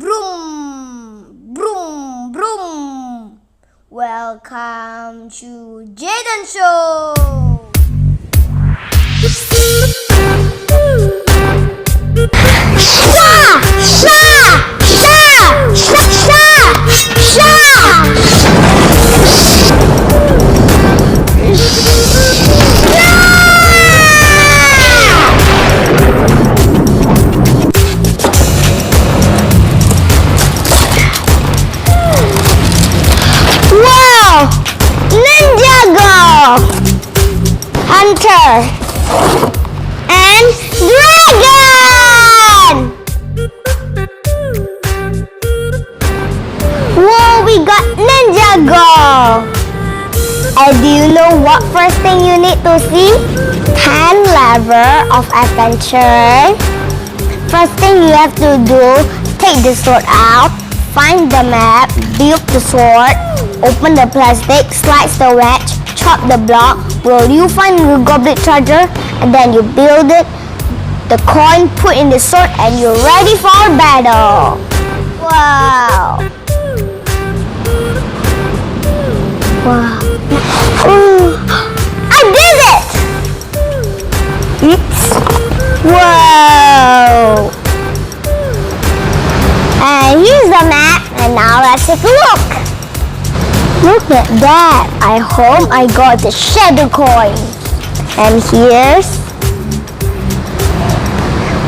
Broom, broom, broom. Welcome to Jaden Show. Hunter and dragon. Whoa, we got Ninjago. And do you know what first thing you need to see? 10 level of adventure. First thing you have to do, take the sword out, find the map, build the sword, open the plastic, slice the wedge, chop the block. Will you find the goblet treasure? And then you build it, the coin, put in the sword, and you're ready for battle. Wow. Wow. I did it! Oops. Whoa. And here's the map, and now let's take a look. Look at that! I hope I got the shadow coin. And here's...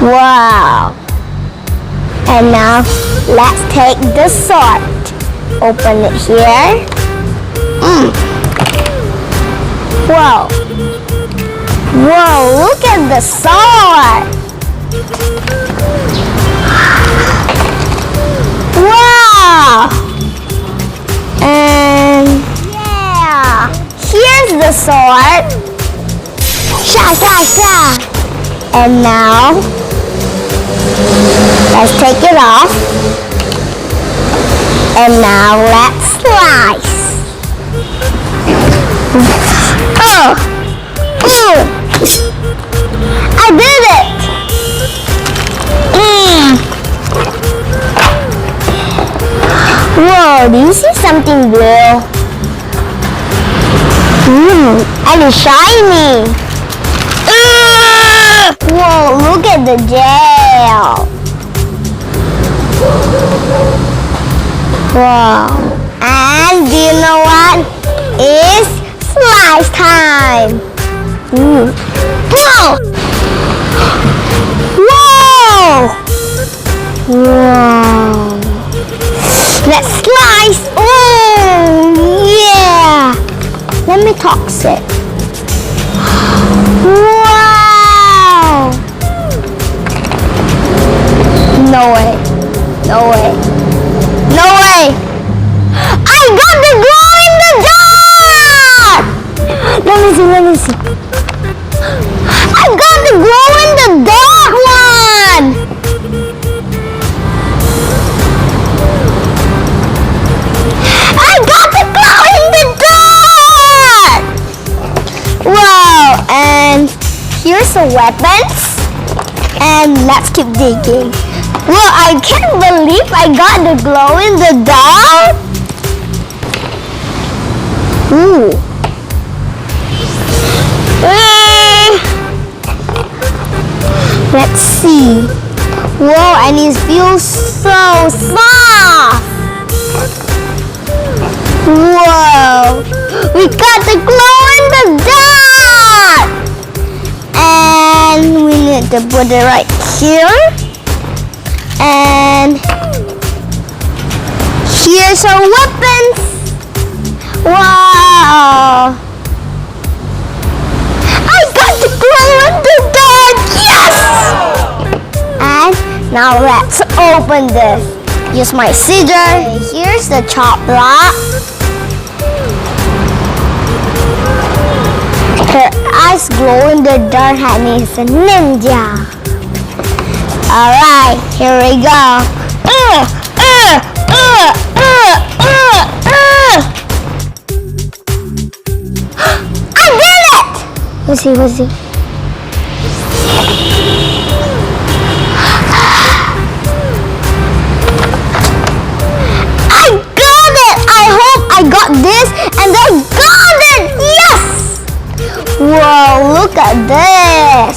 Wow! And now, let's take the sword. Open it here. Whoa! Whoa! Look at the sword! Wow! And yeah, here's the sword. Sha sha sha. And now let's take it off. And now let's slice. I did it. Whoa, do you see something blue? And it's shiny. Whoa, look at the gel. Wow. And do you know what? It's slice time. Whoa! Whoa! Wow. Let's slice! Oh, yeah! Let me toss it. Wow! No way. No way. No way! I got the glow in the dark! Let me see, let me see. I got the glow in the dark one! And here's the weapons. And let's keep digging. Well, I can't believe I got the glow in the dark. Ooh. Let's see. Whoa, and it feels so soft. Whoa. We got the glow in the dark. And we need to put it right here. And here's our weapons. Wow! I got the glow in the dark. Yes! And now let's open this. Use my scissor. Here's the Chop Blok. Her eyes glow in the dark and is a ninja. Alright, here we go. I did it! Let's see, let's see. look at this.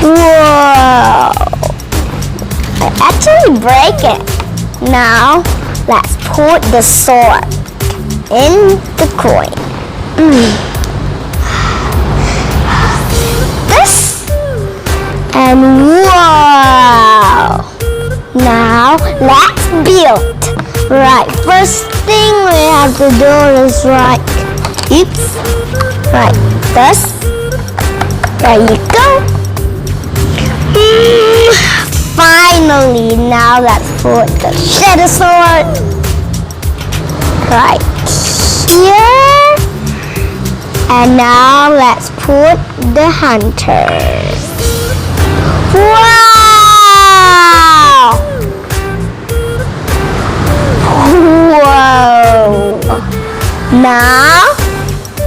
Whoa! I actually break it. Now, let's put the sword in the coin. This. And wow! Now, let's build. Right, first thing we have to do is oops. Right, this. There you go. Finally, now let's put the shadow sword right here. And now let's put the hunters. Wow! Whoa! Now,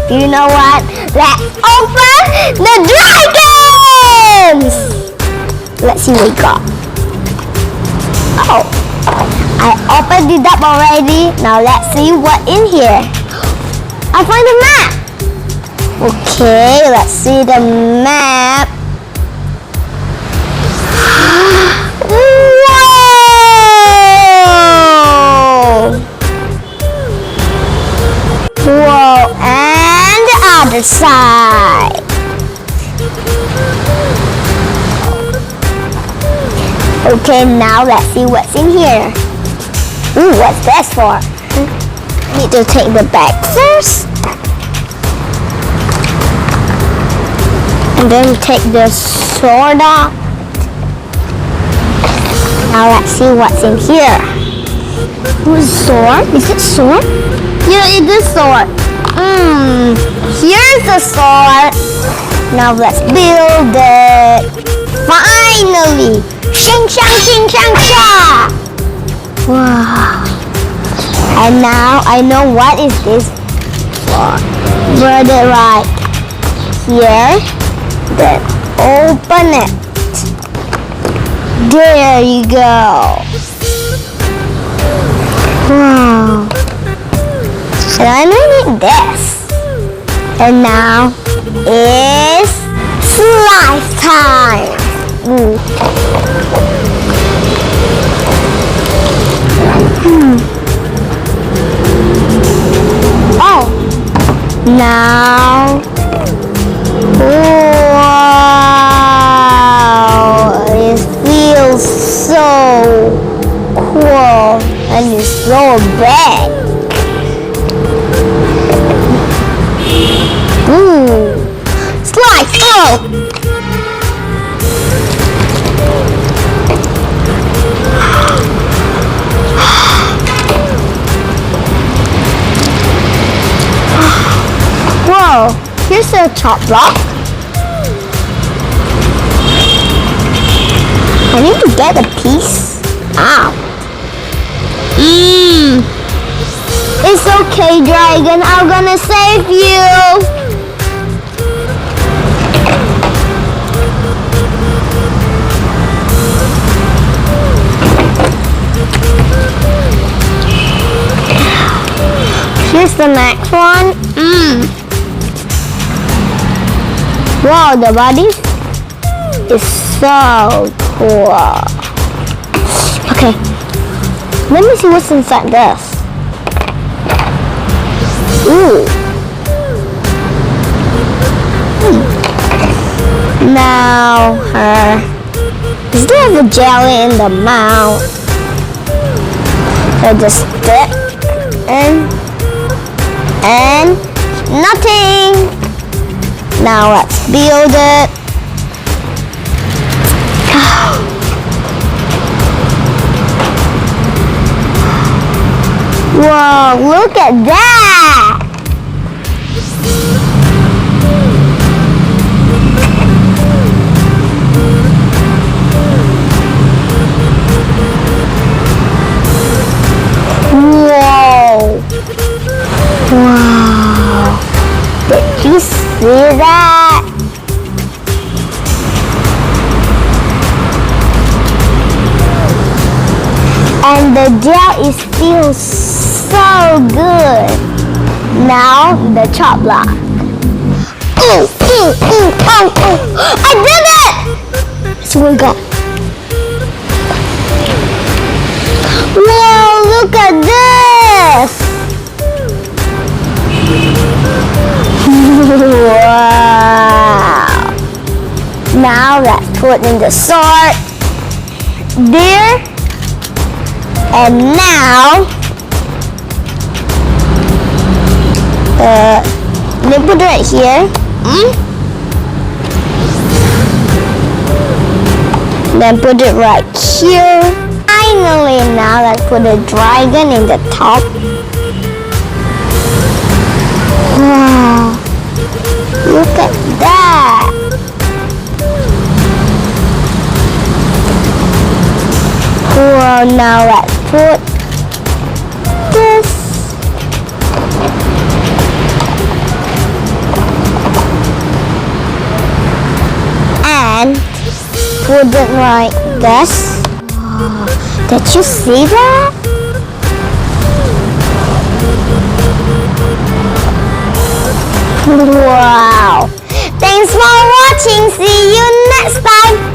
you know what? Let's open the dragons! Let's see what we got. Oh, I opened it up already. Now let's see what in here. I find a map. Okay, let's see the map. Whoa! Whoa, and the other side. Okay, now let's see what's in here. Ooh, what's this for? Need to take the bag first. And then take the sword out. Now let's see what's in here. Ooh, sword? Is it sword? Yeah, it is sword. Here's the sword. Now let's build it. Finally! Shing shang ting shang cha! Wow! And now I know what is this for. Put it right here. Then open it. There you go. Wow! And I need this. And now is slice time. Oh, now, wow, it feels so cool and it's so big. Slice, oh! Whoa, here's a chop block. I need to get a piece out. It's okay, dragon. I'm gonna save you. Here's the next one. Wow, the body is so cool. Okay, let me see what's inside this. Ooh. Now, does there have a jelly in the mouth? So just stick and nothing. Now let's build it. Whoa, look at that! Whoa! Wow! Did you see that? And the gel is still so good. Now the chop block. Oh, I did it! So we go. Whoa, look at this! Wow! Now let's put in the sword. There. And now let me put it right here. Then put it right here. Finally, now let's put the dragon in the top. Wow! Look at that! Well, now let's put this. And put it like this. Wow. Did you see that? Wow! Thanks for watching. See you next time.